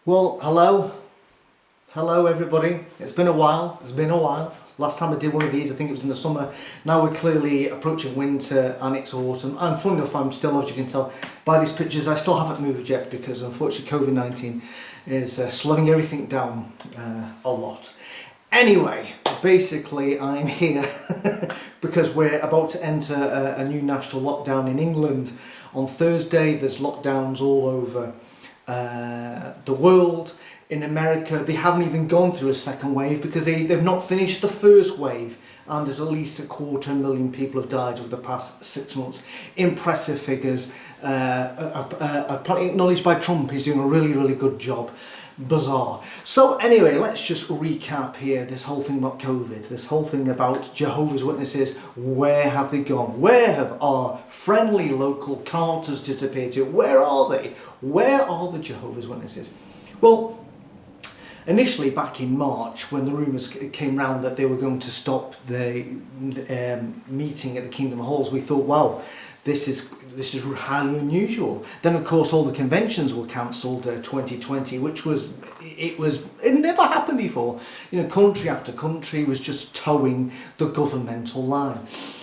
Well, hello everybody. It's been a while. Last time I did one of these, I think it was in the summer. Now we're clearly approaching winter and it's autumn. And funny enough, I'm still, as you can tell by these pictures, I still haven't moved yet because unfortunately COVID-19 is slowing everything down a lot. Anyway, basically I'm here because we're about to enter a new national lockdown in England. On Thursday, there's lockdowns all over the world. In America, they haven't even gone through a second wave because they've not finished the first wave, and there's at least 250,000 people have died over the past 6 months. Impressive figures. Apparently acknowledged by Trump. He's doing a really good job. Bizarre. So anyway, let's just recap here this whole thing about COVID, this whole thing about Jehovah's Witnesses. Where have they gone? Where have our friendly local carters disappeared? Where are they? Where are the Jehovah's Witnesses? Well, initially back in March, when the rumours came round that they were going to stop the meeting at the Kingdom Halls, we thought, wow, this is highly unusual. Then of course all the conventions were cancelled 2020, which it never happened before. You know, country after country was just towing the governmental line.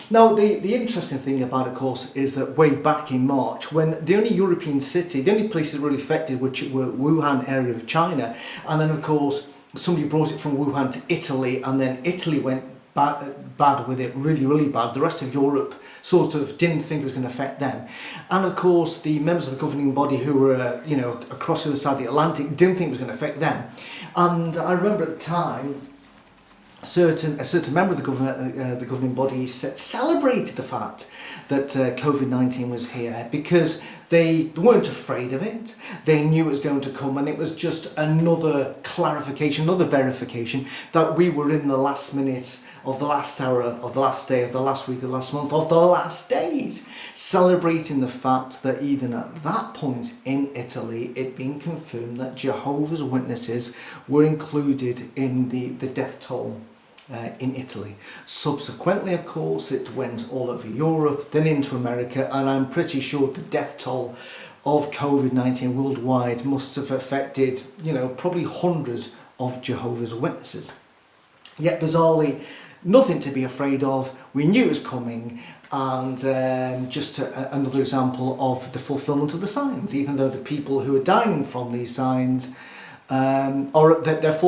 Now the interesting thing about it, of course, is that way back in March, when the only European city, the only places really affected were Wuhan area of China, and then of course somebody brought it from Wuhan to Italy, and then Italy went bad with it, really bad. The rest of Europe sort of didn't think it was going to affect them, and of course the members of the governing body who were across the other side of the Atlantic didn't think it was going to affect them. And I remember at the time a certain member of the governing body celebrated the fact that COVID-19 was here because they weren't afraid of it. They knew it was going to come, and it was just another clarification, another verification that we were in the last minute of the last hour, of the last day, of the last week, of the last month, of the last days, celebrating the fact that even at that point in Italy, it being confirmed that Jehovah's Witnesses were included in the death toll in Italy. Subsequently, of course, it went all over Europe, then into America, and I'm pretty sure the death toll of COVID-19 worldwide must have affected, probably hundreds of Jehovah's Witnesses. Yet bizarrely, nothing to be afraid of. We knew it was coming, and just another example of the fulfillment of the signs. Even though the people who are dying from these signs they're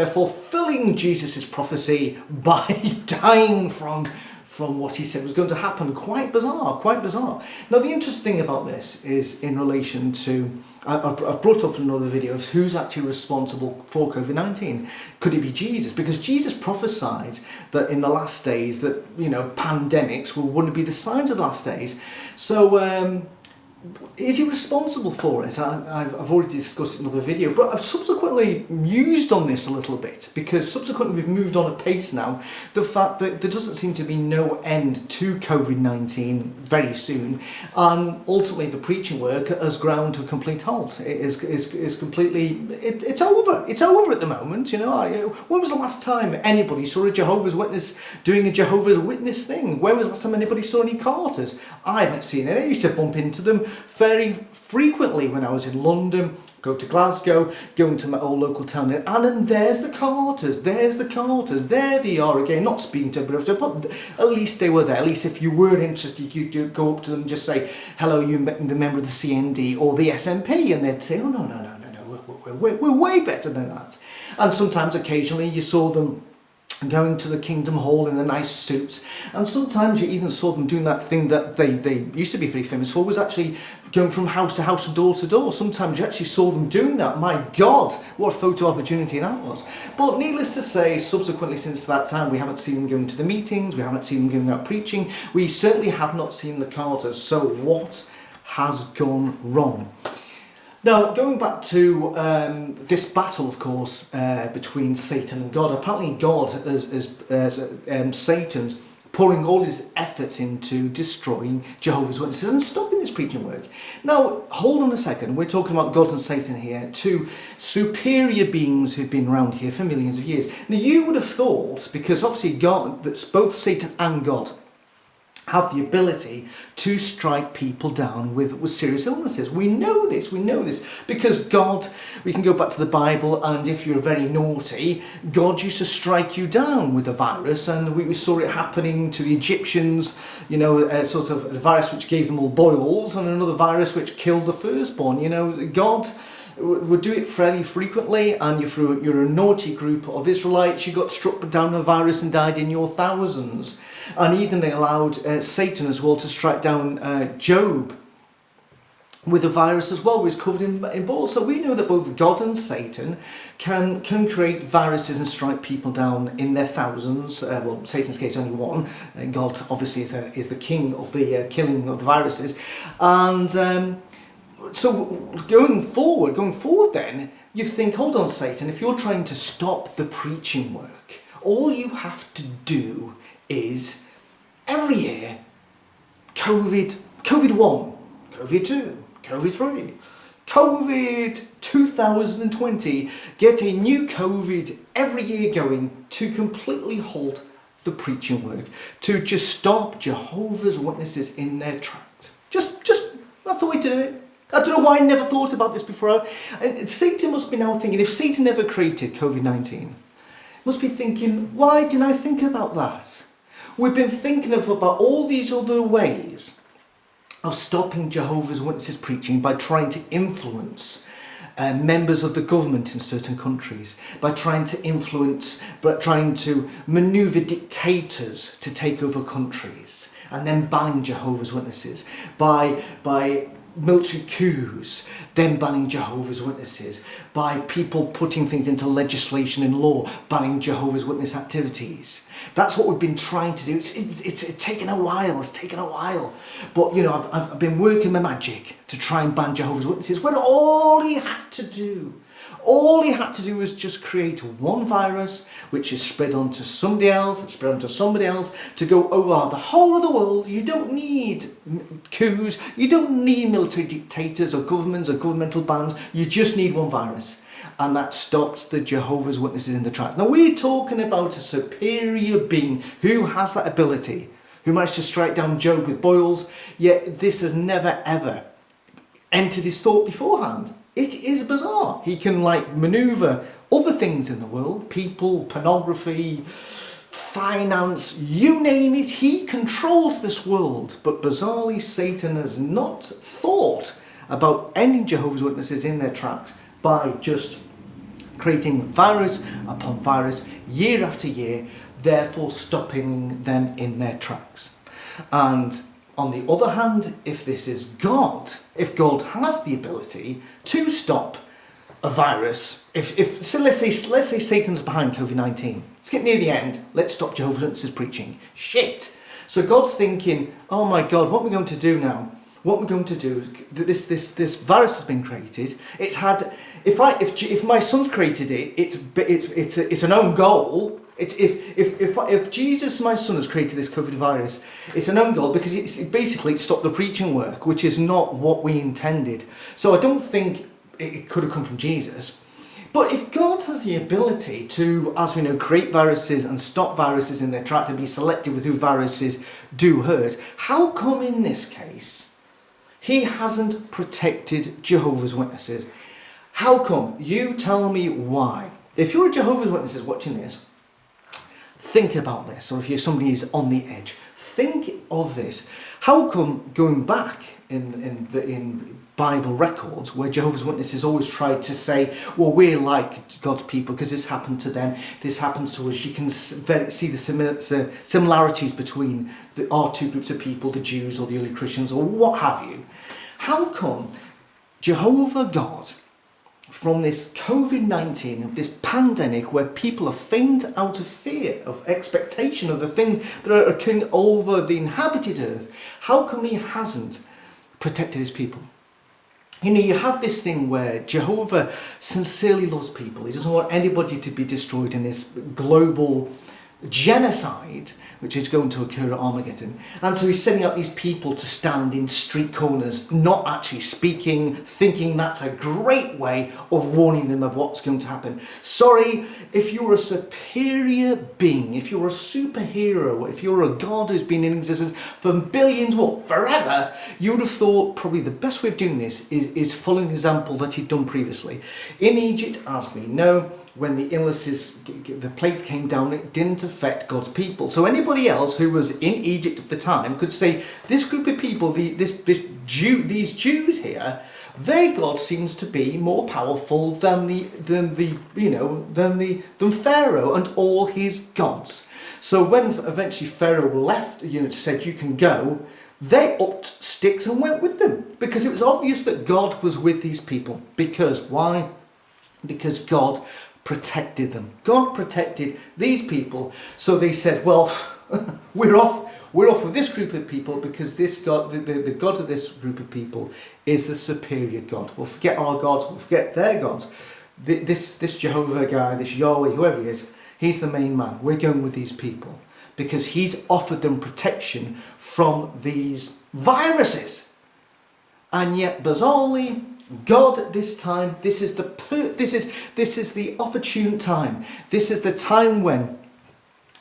fulfilling Jesus' prophecy by dying from what he said was going to happen. Quite bizarre. Now the interesting thing about this is in relation to, I've brought up another video of who's actually responsible for COVID-19. Could it be Jesus? Because Jesus prophesied that in the last days that, pandemics wouldn't be the signs of the last days. So is he responsible for it? I've already discussed it in another video, but I've subsequently mused on this a little bit, because subsequently we've moved on a pace now. The fact that there doesn't seem to be no end to COVID-19 very soon, and ultimately the preaching work has ground to a complete halt. It is completely, it's over. It's over at the moment. When was the last time anybody saw a Jehovah's Witness doing a Jehovah's Witness thing? When was the last time anybody saw any carters? I haven't seen it. I used to bump into them very frequently when I was in London, go to Glasgow, go into my old local town, and then there's the carters, there they are again, not speaking to everybody, but at least they were there. At least if you were interested, you could go up to them and just say, hello, you the member of the CND or the SNP, and they'd say, oh no, we're way better than that. And sometimes, occasionally, you saw them going to the Kingdom Hall in a nice suit, and sometimes you even saw them doing that thing that they used to be very famous for, was actually going from house to house and door to door. Sometimes you actually saw them doing that. My God, what a photo opportunity that was. But needless to say, subsequently since that time, we haven't seen them going to the meetings, we haven't seen them going out preaching, we certainly have not seen the carters. So what has gone wrong? Now, going back to this battle, of course, between Satan and God. Apparently God, as Satan's pouring all his efforts into destroying Jehovah's Witnesses and stopping this preaching work. Now, hold on a second. We're talking about God and Satan here, two superior beings who've been around here for millions of years. Now, you would have thought, because obviously God, that's both Satan and God, have the ability to strike people down with serious illnesses. We know this because God, we can go back to the Bible, and if you're very naughty, God used to strike you down with a virus, and we saw it happening to the Egyptians, sort of a virus which gave them all boils, and another virus which killed the firstborn. God would do it fairly frequently, and if you're a naughty group of Israelites, you got struck down with a virus and died in your thousands. And even they allowed Satan as well to strike down Job with a virus as well, which was covered in boils. So we know that both God and Satan can create viruses and strike people down in their thousands. Well, Satan's case only one. God obviously is the king of the killing of the viruses. And so going forward then, you think, hold on, Satan, if you're trying to stop the preaching work, all you have to do is every year, COVID 1, COVID 2, COVID 3, COVID 2020, get a new COVID every year going to completely halt the preaching work, to just stop Jehovah's Witnesses in their tracks. Just that's the way to do it. I don't know why I never thought about this before. And Satan must be now thinking, if Satan never created COVID-19, must be thinking, why didn't I think about that? We've been thinking about all these other ways of stopping Jehovah's Witnesses preaching by trying to influence members of the government in certain countries, by trying to maneuver dictators to take over countries, and then banning Jehovah's Witnesses, by military coups, then banning Jehovah's Witnesses, by people putting things into legislation and law, banning Jehovah's Witness activities. That's what we've been trying to do. It's taken a while. But, I've been working my magic to try and ban Jehovah's Witnesses, when all he had to do was just create one virus, which is spread onto somebody else, to go over the whole of the world. You don't need coups, you don't need military dictators or governments or governmental bans, you just need one virus. And that stops the Jehovah's Witnesses in the tracks. Now we're talking about a superior being who has that ability, who managed to strike down Job with boils, yet this has never ever entered his thought beforehand. It is bizarre. He can maneuver other things in the world, people, pornography, finance, you name it. He controls this world. But bizarrely, Satan has not thought about ending Jehovah's Witnesses in their tracks by just creating virus upon virus, year after year, therefore stopping them in their tracks. And on the other hand, if this is God, if God has the ability to stop a virus, so let's say Satan's behind COVID-19, it's getting near the end, let's stop Jehovah's Witnesses preaching. Shit. So God's thinking, oh my God, what are we going to do now? What we're going to do, this virus has been created. It's had, if my son's created it, it's an own goal. If Jesus, my son, has created this COVID virus, it's an own goal because it stopped the preaching work, which is not what we intended. So I don't think it could have come from Jesus. But if God has the ability to, as we know, create viruses and stop viruses in their track, to be selective with who viruses do hurt, how come in this case he hasn't protected Jehovah's Witnesses? How come? You tell me why. If you're a Jehovah's Witnesses watching this, think about this, or if you're somebody who's on the edge, think of this. How come, going back in Bible records, where Jehovah's Witnesses always tried to say, well, we're like God's people because this happened to them, this happens to us. You can see the similarities between our two groups of people, the Jews or the early Christians or what have you. How come Jehovah God, from this COVID-19, this pandemic where people are faint out of fear, of expectation of the things that are occurring over the inhabited earth, how come he hasn't protected his people? You have this thing where Jehovah sincerely loves people. He doesn't want anybody to be destroyed in this global genocide, which is going to occur at Armageddon. And so he's sending out these people to stand in street corners, not actually speaking, thinking that's a great way of warning them of what's going to happen. Sorry, if you're a superior being, if you're a superhero, if you're a god who's been in existence for billions, what, forever, you would have thought probably the best way of doing this is following the example that he'd done previously. In Egypt, as we know, when the illnesses, the plagues came down, it didn't affect God's people. So anybody else who was in Egypt at the time could say, this group of people, these Jews here, their God seems to be more powerful than Pharaoh and all his gods. So when eventually Pharaoh left, said you can go, they upped sticks and went with them, because it was obvious that God was with these people. Because why? Because God protected them. God protected these people. So they said, well, we're off with this group of people, because this God, the God of this group of people is the superior God. We'll forget our gods, we'll forget their gods. This Jehovah guy, this Yahweh, whoever he is, he's the main man. We're going with these people because he's offered them protection from these viruses. And yet, bizarrely, God at this time, this is the opportune time. This is the time when,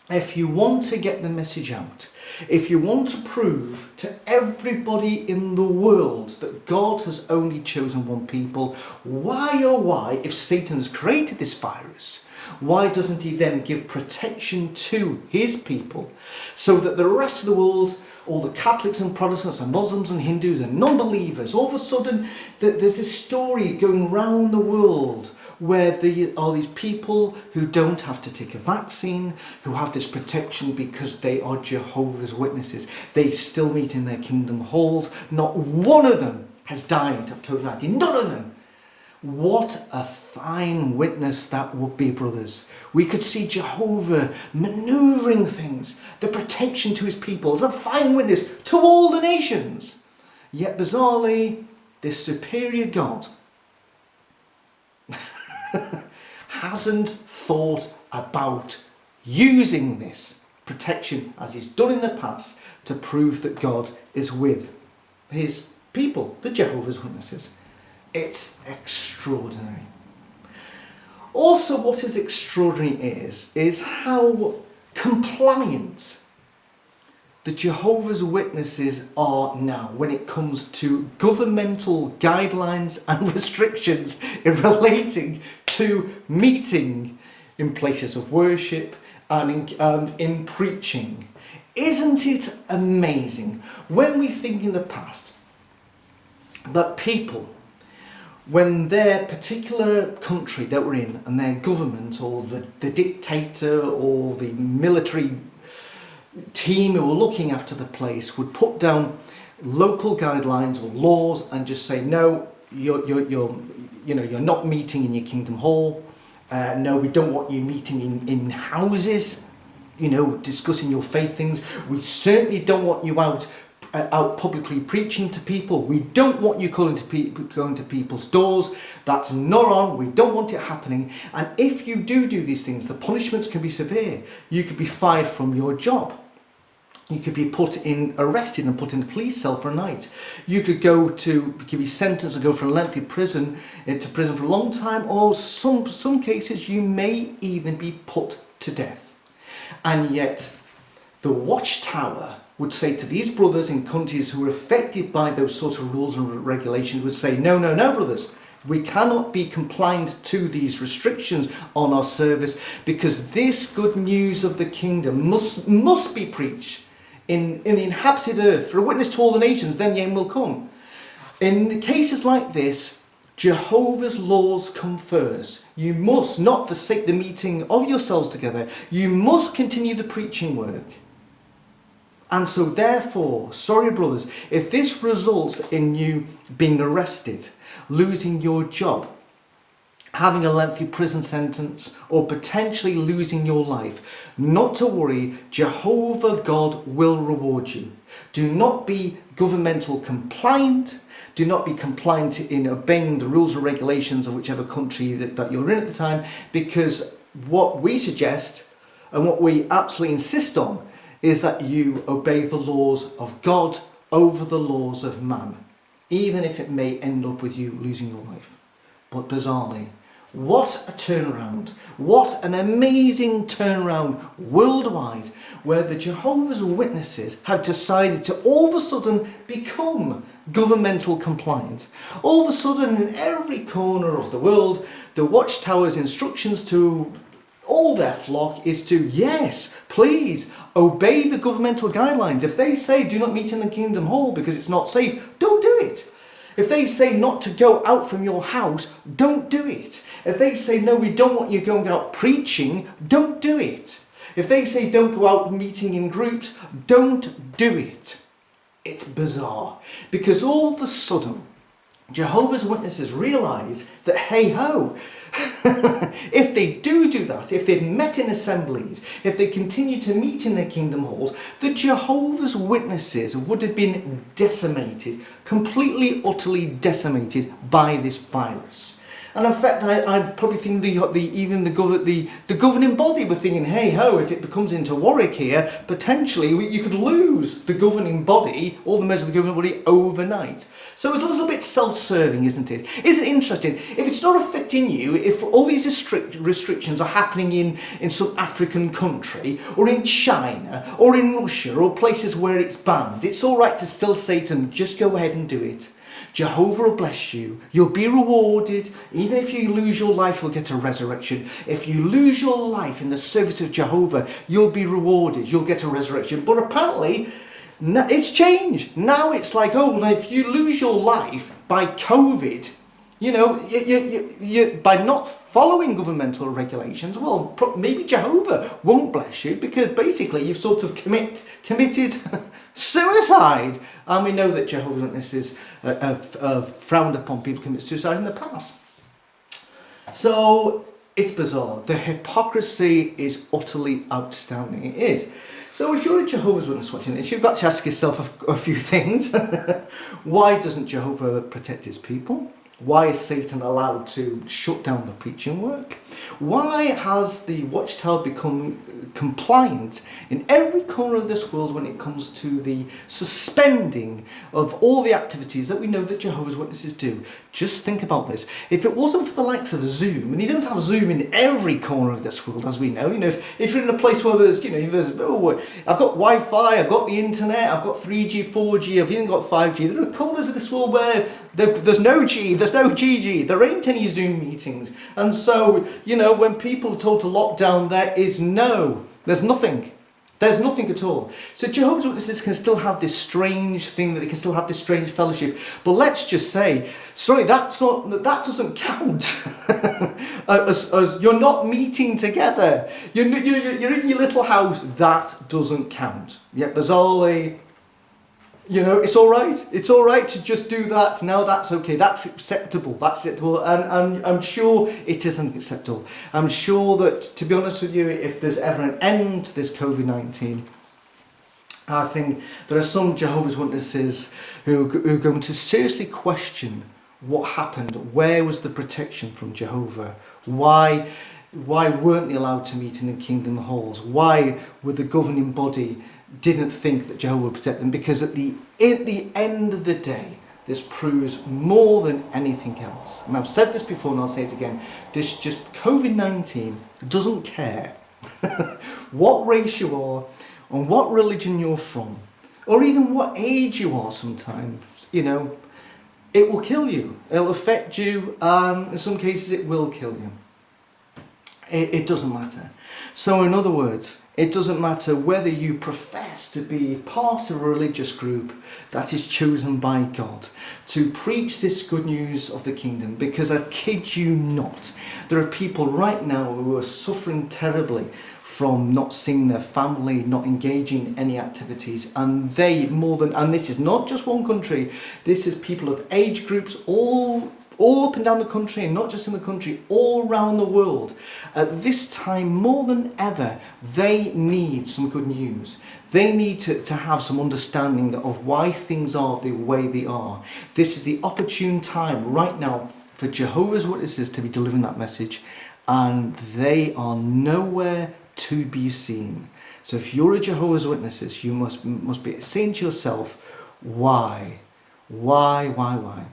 if you want to get the message out, if you want to prove to everybody in the world that God has only chosen one people, why, if Satan has created this virus, why doesn't he then give protection to his people so that the rest of the world, all the Catholics and Protestants and Muslims and Hindus and non-believers, all of a sudden there's this story going round the world where there are these people who don't have to take a vaccine, who have this protection because they are Jehovah's Witnesses. They still meet in their kingdom halls. Not one of them has died of COVID-19. None of them. What a fine witness that would be, brothers. We could see Jehovah manoeuvring things, the protection to his people, as a fine witness to all the nations. Yet bizarrely, this superior God hasn't thought about using this protection as he's done in the past to prove that God is with his people, the Jehovah's Witnesses. It's extraordinary. Also, what is extraordinary is how compliant the Jehovah's Witnesses are now when it comes to governmental guidelines and restrictions in relating to meeting in places of worship and in preaching. Isn't it amazing when we think in the past that people, when their particular country that we're in and their government or the dictator or the military team who are looking after the place would put down local guidelines or laws and just say, no, you're not meeting in your kingdom hall. No, we don't want you meeting in houses, discussing your faith things. We certainly don't want you out publicly preaching to people. We don't want you going to people's doors. That's not on. We don't want it happening. And if you do these things, the punishments can be severe. You could be fired from your job. You could be arrested and put in a police cell for a night. You could be sentenced to go for a lengthy prison for a long time, or some cases you may even be put to death. And yet the Watchtower would say to these brothers in countries who are affected by those sorts of rules and regulations, would say, no, brothers, we cannot be compliant to these restrictions on our service, because this good news of the kingdom must be preached in the inhabited earth for a witness to all the nations, then the end will come. In the cases like this, Jehovah's laws come first. You must not forsake the meeting of yourselves together. You must continue the preaching work. And so therefore, sorry brothers, if this results in you being arrested, losing your job, having a lengthy prison sentence, or potentially losing your life, not to worry, Jehovah God will reward you. Do not be governmental compliant. Do not be compliant in obeying the rules and regulations of whichever country that you're in at the time, because what we suggest, And what we absolutely insist on is that you obey the laws of God over the laws of man, even if it may end up with you losing your life. But bizarrely, what a turnaround, what an amazing turnaround worldwide, where the Jehovah's Witnesses have decided to all of a sudden become governmental compliant. All of a sudden, in every corner of the world, the Watchtowers Instructions to all their flock is to, yes, please, obey the governmental guidelines. If they say do not meet in the Kingdom Hall because it's not safe, don't do it. If they say not to go out from your house, don't do it. If they say, no, we don't want you going out preaching, don't do it. If they say don't go out meeting in groups, don't do it. It's bizarre, because all of a sudden, Jehovah's Witnesses realise that, hey ho, if they do that, if they've met in assemblies, if they continue to meet in their kingdom halls, the Jehovah's Witnesses would have been decimated, completely, utterly decimated by this virus. And in fact, I probably think even the governing body were thinking, hey ho, if it becomes into Warwick here, potentially you could lose the governing body, all the members of the governing body, overnight. So it's a little bit self-serving, isn't it? Isn't it interesting? If it's not affecting you, if all these restrictions are happening in some African country, or in China, or in Russia, or places where it's banned, it's all right to still say to them, just go ahead and do it. Jehovah will bless you. You'll be rewarded. Even if you lose your life, you'll get a resurrection. If you lose your life in the service of Jehovah, you'll be rewarded. You'll get a resurrection. But apparently, it's changed. Now it's like, oh, if you lose your life by COVID, you know, you by not following governmental regulations, well, maybe Jehovah won't bless you, because basically you've sort of committed suicide. And we know that Jehovah's Witnesses have frowned upon people commit suicide in the past. So it's bizarre. The hypocrisy is utterly outstanding. It is. So if you're a Jehovah's Witness watching this, you've got to ask yourself a few things. Why doesn't Jehovah protect his people? Why is Satan allowed to shut down the preaching work? Why has the Watchtower become compliant in every corner of this world when it comes to the suspending of all the activities that we know that Jehovah's Witnesses do? Just think about this. If it wasn't for the likes of Zoom, and you don't have Zoom in every corner of this world, as we know, if you're in a place where there's, I've got Wi-Fi, I've got the internet, I've got 3G, 4G, I've even got 5G. There are corners of this world where there's no G, there's no GG, there ain't any Zoom meetings. And so, when people are told to lock down, there's nothing. There's nothing at all. So Jehovah's Witnesses can still have this strange thing, that they can still have this strange fellowship. But let's just say, sorry, that doesn't count. as you're not meeting together. You're in your little house. That doesn't count. Yet bizarrely, it's all right. It's all right to just do that. Now that's okay. That's acceptable. That's acceptable. And I'm sure it isn't acceptable. I'm sure that, to be honest with you, if there's ever an end to this COVID-19, I think there are some Jehovah's Witnesses who are going to seriously question what happened. Where was the protection from Jehovah? Why weren't they allowed to meet in the kingdom halls? Why were the governing body didn't think that Jehovah would protect them? Because at the end of the day, this proves more than anything else. And I've said this before and I'll say it again. This just COVID-19 doesn't care what race you are, or what religion you're from, or even what age you are sometimes. It will kill you. It'll affect you. In some cases, it will kill you. It doesn't matter. So in other words, it doesn't matter whether you profess to be part of a religious group that is chosen by God to preach this good news of the kingdom, because I kid you not, there are people right now who are suffering terribly from not seeing their family, not engaging in any activities, and and this is not just one country, this is people of age groups all up and down the country, and not just in the country, all around the world. At this time, more than ever, they need some good news. They need to have some understanding of why things are the way they are. This is the opportune time right now for Jehovah's Witnesses to be delivering that message, and they are nowhere to be seen. So if you're a Jehovah's Witnesses, you must be saying to yourself, why? Why?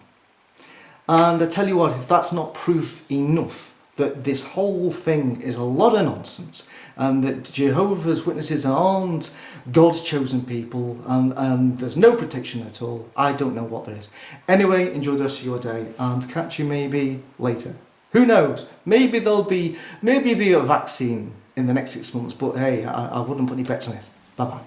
And I tell you what, if that's not proof enough that this whole thing is a lot of nonsense, and that Jehovah's Witnesses aren't God's chosen people, and there's no protection at all, I don't know what there is. Anyway, enjoy the rest of your day, and catch you maybe later. Who knows? Maybe there'll be a vaccine in the next 6 months, but hey, I wouldn't put any bets on it. Bye bye.